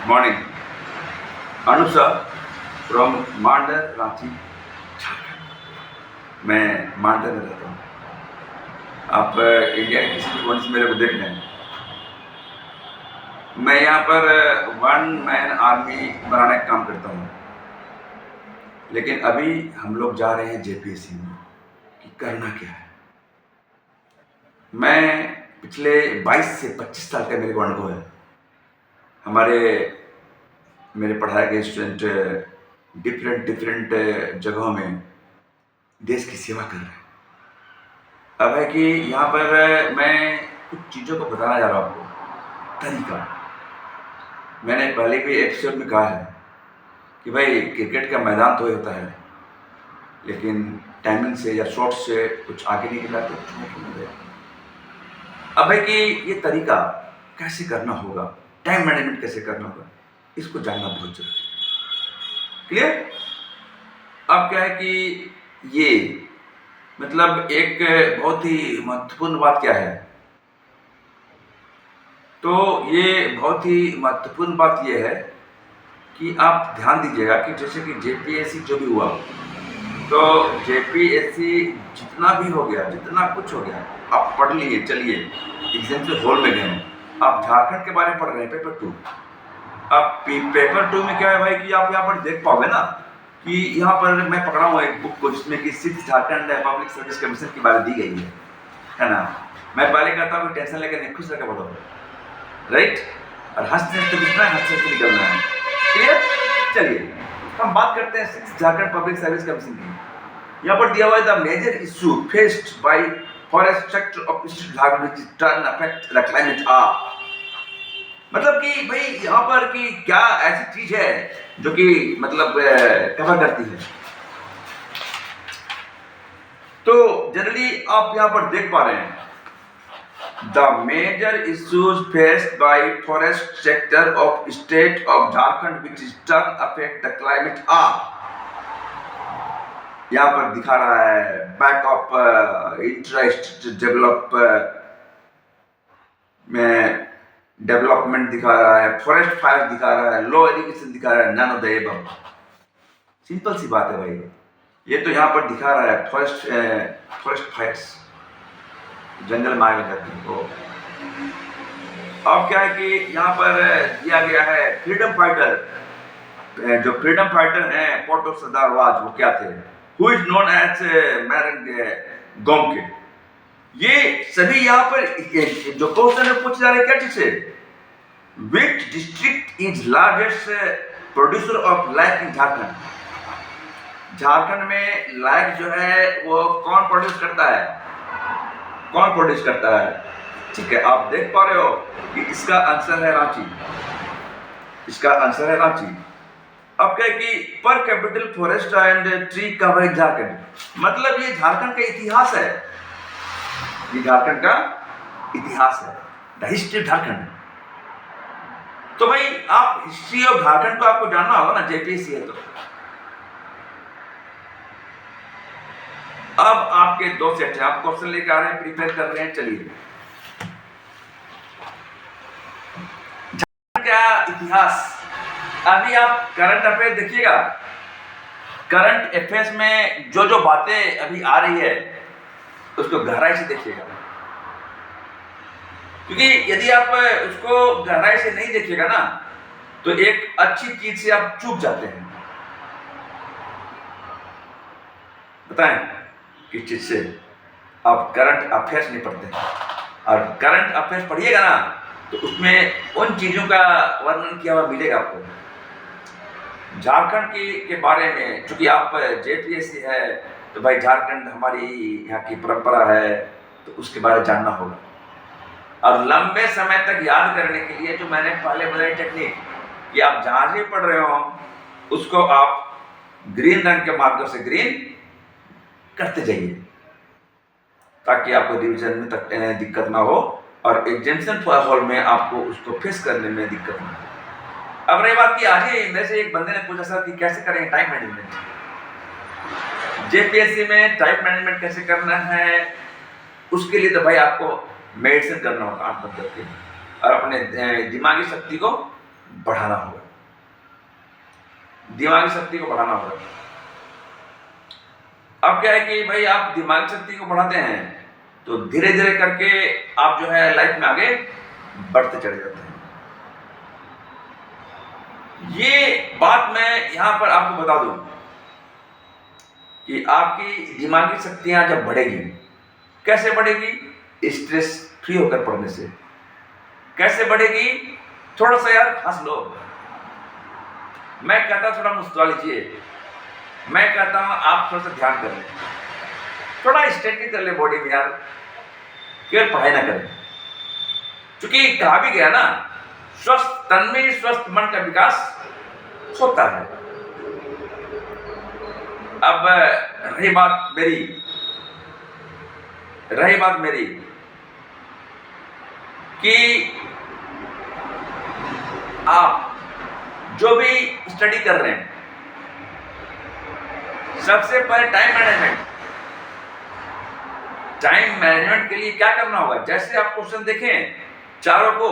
Morning. Anusha from Mandar, Ranchi, Jharkhand. मैं मांडर में रहता हूँ। आप इंडिया के किसी भी कोने से मेरे को देख रहे हैं। मैं यहाँ पर वन मैन आर्मी बनाने का काम करता हूँ, लेकिन अभी हम लोग जा रहे हैं जेपीएससी में कि करना क्या है। मैं पिछले 22 से 25 साल का मेरे को अनुभव है। मेरे पढ़ाए गए स्टूडेंट डिफरेंट जगहों में देश की सेवा कर रहे हैं। अब है कि यहाँ पर मैं कुछ चीज़ों को बताना जा रहा हूँ आपको, तरीका। मैंने पहले भी एपिसोड में कहा है कि भाई क्रिकेट का मैदान तो होता है, लेकिन टाइमिंग से या शॉट से कुछ आगे नहीं गिरा तो कुछ नहीं मिल गया। अब है कि ये तरीका कैसे करना होगा, टाइम मैनेजमेंट कैसे करना होगा, इसको जानना बहुत जरूरी है। क्लियर? अब क्या है कि ये मतलब एक बहुत ही महत्वपूर्ण बात क्या है, तो ये बहुत ही महत्वपूर्ण बात ये है कि आप ध्यान दीजिएगा कि जैसे कि जेपीएससी जो भी हुआ, तो जेपीएससी जितना भी हो गया, जितना कुछ हो गया, आप पढ़ लिए, चलिए एग्जाम से हॉल में गए, आप झारखंड के बारे में पढ़ रहे हैं, पेपर 2। अब पेपर 2 में क्या है भाई कि आप यहाँ पर देख पाओगे ना कि यहाँ पर मैं पकड़ा हूँ एक बुक को जिसमें कि 6 झारखंड पब्लिक सर्विस कमीशन की बात दी गई है ना। मैं पहले कहता हूँ टेंशन लेकर नहीं, खुश रखा पढ़ो, राइट? और हंसते हंसते लिखना है, हंसते हंसते निकलना है। क्लियर? चलिए हम बात करते हैं 6 झारखंड पब्लिक सर्विस कमीशन की। यहाँ पर दिया हुआ है the major issue faced by forest sector of east Jharkhand which turn affect the climate are. मतलब कि भाई यहाँ पर कि क्या ऐसी चीज है जो कि मतलब कवर करती है। तो जनरली आप यहाँ पर देख पा रहे हैं the major issues faced by forest sector of state of Jharkhand which is turn affect the climate are. यहाँ पर दिखा रहा है बैक ऑफ इंटरेस्ट डेवलप में डेवलपमेंट दिखा रहा है, फॉरेस्ट फायर दिखा रहा है, लो एजुकेशन दिखा रहा है, none of the above. Simple सी बात है भाई, ये तो यहाँ पर दिखा रहा है फॉरेस्ट फायर्स, जंगल में आग जाती है। अब क्या है कि यहाँ पर दिया गया है फ्रीडम फाइटर, जो फ्रीडम फाइटर हैं पोटो सरदारवाज, वो क्या थे, who is known as Marang Gomke. ये सभी यहाँ पर जो क्वेश्चन है पूछे जा रहे क्या चीज से, which district is largest producer of lac in Jharkhand. Jharkhand में लैक जो है वो कौन प्रोड्यूस करता है, कौन प्रोड्यूस करता है? ठीक है, आप देख पा रहे हो कि इसका आंसर है रांची, इसका आंसर है रांची। अब क्या है कि पर capital forest and tree coverage Jharkhand, मतलब ये झारखंड का इतिहास है, ये झारखंड का इतिहास है, द हिस्ट्री ऑफ झारखंड। तो भाई आप हिस्ट्री ऑफ झारखंड को आपको जानना होगा ना, जेपीएससी है तो। अब आपके 2 सेट है, आप क्वेश्चन लेकर आ रहे हैं, प्रिपेयर कर रहे हैं। चलिए झारखंड का इतिहास, अभी आप करंट अफेयर देखिएगा, करंट अफेयर्स में जो जो बातें अभी आ रही है उसको गहराई से देखिएगा, क्योंकि यदि आप उसको गहराई से नहीं देखिएगा ना तो एक अच्छी चीज से आप चूक जाते हैं। बताएं किस चीज से? आप करंट अफेयर्स नहीं पढ़ते हैं, और करंट अफेयर्स पढ़िएगा ना तो उसमें उन चीजों का वर्णन किया हुआ मिलेगा आपको। झारखंड के बारे में, चूंकि आप जेपीएससी है तो भाई झारखंड हमारी यहाँ की परंपरा है, तो उसके बारे में जानना होगा। और लंबे समय तक याद करने के लिए जो मैंने पहले बताई टेक्निक, कि आप जहां से पढ़ रहे हो उसको आप ग्रीन रंग के मार्कर से ग्रीन करते जाइए, ताकि आपको रिवीजन में तक दिक्कत ना हो और एग्जामिनेशन हॉल में आपको उसको फेस करने में दिक्कत ना हो। अब रही बात की, आज ही मेरे से एक बंदे ने पूछा सर कि कैसे करेंगे टाइम मैनेजमेंट, जेपीएससी में टाइम मैनेजमेंट कैसे करना है। उसके लिए तो भाई आपको मेडिटेशन करना होगा 8 बजे के, और अपने दिमागी शक्ति को बढ़ाना होगा, दिमागी शक्ति को बढ़ाना होगा। अब क्या है कि भाई आप दिमागी शक्ति को बढ़ाते हैं तो धीरे धीरे करके आप जो है लाइफ में आगे बढ़ते चले जाते हैं। ये बात मैं यहां पर आपको बता दूं कि आपकी दिमागी शक्तियां जब बढ़ेगी, कैसे बढ़ेगी? स्ट्रेस फ्री होकर पढ़ने से। कैसे बढ़ेगी? थोड़ा सा यार हंस लो। मैं कहता हूं थोड़ा मुस्कुरा लीजिए। मैं कहता हूं आप थोड़ा सा ध्यान कर लें, थोड़ा स्ट्रेचिंग कर ले बॉडी में यार, केवल पढ़ाई ना करें। क्योंकि कहा भी गया ना, स्वस्थ तन में स्वस्थ मन का विकास होता है। अब रही बात मेरी कि आप जो भी स्टडी कर रहे हैं, सबसे पहले टाइम मैनेजमेंट के लिए क्या करना होगा? जैसे आप क्वेश्चन देखें चारों को,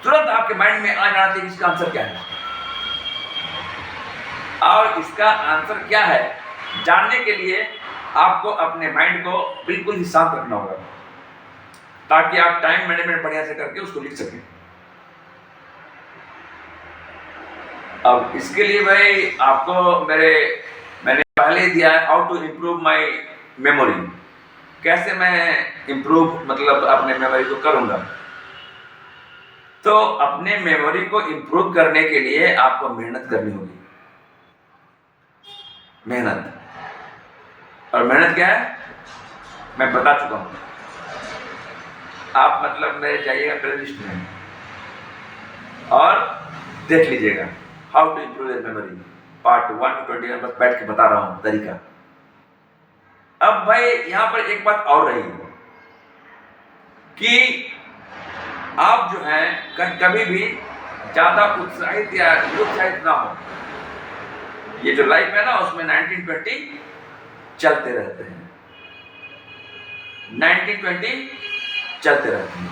तुरंत आपके माइंड में आ जाना चाहिए इसका आंसर क्या है, और इसका आंसर क्या है जानने के लिए आपको अपने माइंड को बिल्कुल ही शांत रखना होगा, ताकि आप टाइम मैनेजमेंट बढ़िया से करके उसको लिख सकें। अब इसके लिए भाई आपको मैंने पहले ही दिया है how to improve my memory. कैसे मैं इम्प्रूव मतलब अपने मेमोरी को करूंगा? तो अपने मेमोरी को इम्प्रूव करने के लिए आपको मेहनत करनी होगी। मेहनत, और मेहनत क्या है मैं बता चुका हूं। आप मतलब मेरे जाइएगा प्लेलिस्ट में और देख लीजिएगा how to improve your memory part 1 to 21, बस बैठ के बता रहा हूं तरीका। अब भाई यहां पर एक बात और रही कि आप जो है कभी भी ज्यादा उत्साहित या निरुत्साहित ना हो। ये जो लाइफ है ना उसमें 1920 चलते रहते हैं, 1920 चलते रहते हैं।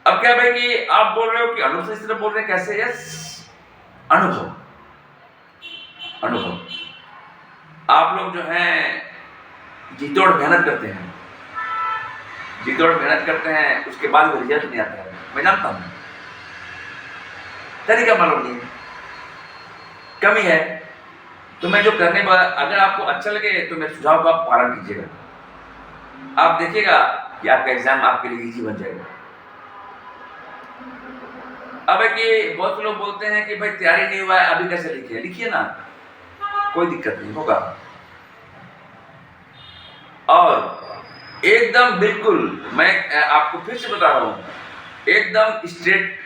अब क्या भाई कि आप बोल रहे हो कि अनुभव से सिर्फ बोल रहे हैं, कैसे? यस, अनुभव। आप लोग जो हैं जीतोड़ मेहनत करते हैं, उसके बाद भी रिजल्ट नहीं आता है, मैं जानता हूं। तरीका मालूम नहीं है, कमी है। तो मैं जो करने वाला, अगर आपको अच्छा लगे तो मेरे सुझाव का आप पालन कीजिएगा। आप देखिएगा कि आपका एग्जाम आपके लिए इजी बन जाएगा। अब है कि बहुत लोग बोलते हैं कि भाई तैयारी नहीं हुआ है, अभी कैसे लिखिए? लिखिए ना, कोई दिक्कत नहीं होगा। और एकदम बिल्कुल मैं आपको फिर से बता रहा हूं, एकदम स्ट्रेट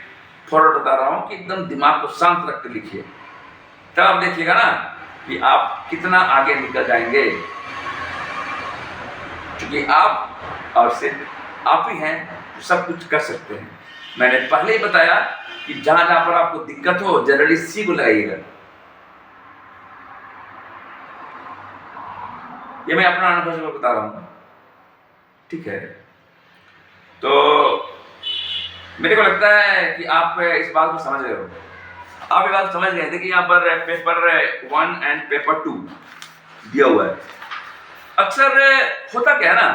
फॉरवर्ड बता रहा हूं कि एकदम दिमाग को शांत रख कर लिखिए। तब आप देखिएगा ना कि आप कितना आगे निकल जाएंगे, क्योंकि आप और सिर्फ आप ही हैं जो सब कुछ कर सकते हैं। मैंने पहले ही बताया कि जहां जहां पर आपको दिक्कत हो जनरली सी को लगाइएगा। ये मैं अपना अनुभव से बता रहा हूं, ठीक है? तो मेरे को लगता है कि आप इस बात को समझ गए हो। आप ये बात समझ गए थे कि यहाँ पर पेपर 1 एंड पेपर 2 दिया हुआ है। अक्सर होता क्या है ना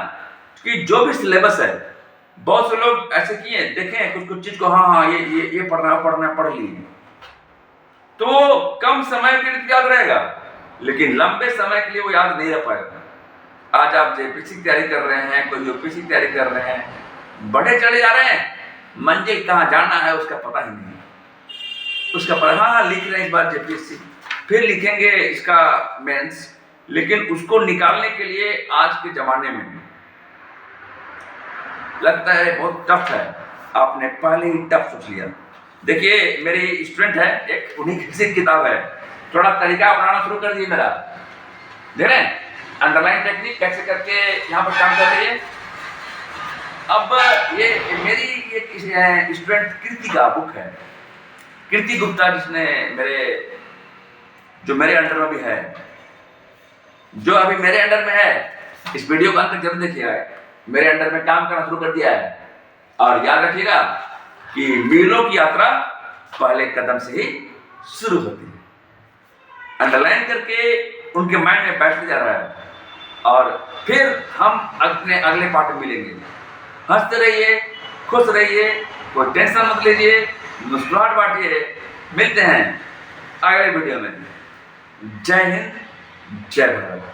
कि जो भी सिलेबस है, बहुत से लोग ऐसे किए देखें कुछ चीज को, हाँ ये पढ़ना पढ़ लिए, तो कम समय के लिए याद रहेगा, लेकिन लंबे समय के लिए वो याद नहीं रह पाएगा। आज आप जेपीसी की तैयारी कर रहे हैं, कोई यूपीसी की तैयारी कर रहे हैं, बढ़े चले जा रहे हैं, मंजिल कहाँ जाना है उसका पता ही नहीं। उसका पता, हाँ लिख रहे हैं इस बार जेपीसी, फिर लिखेंगे इसका मेंस, लेकिन उसको निकालने के लिए आज के जमाने में लगता है बहुत टफ है। आपने पहले ही टफ सोच लिया। देखिए मेरी स्टूडेंट है एक, उन्हीं की किताब है, थोड़ा तरीका अपनाना शुरू कर दिए मेरा। देख रहे हैं अंडरलाइन टेक्निक कैसे करके यहाँ पर काम कर रही है। अब ये मेरी एक स्टूडेंट कृति का बुक है, कृति गुप्ता, जिसने मेरे अंडर में भी है, जो अभी मेरे अंडर में है, इस वीडियो को अंत तक जरूर देखिएगा। मेरे अंडर में काम करना शुरू कर दिया है, और याद रखिएगा कि मीलों की यात्रा पहले कदम से ही शुरू होती है। अंडरलाइन करके उनके माइंड में बैठ जा रहा है, और फिर हम अपने अगले पार्ट में मिलेंगे। हंसते रहिए, खुश रहिए, कोई टेंशन मत लीजिए, मुस्कुराहट बांटिए। मिलते हैं अगले वीडियो में। जय हिंद, जय भारत।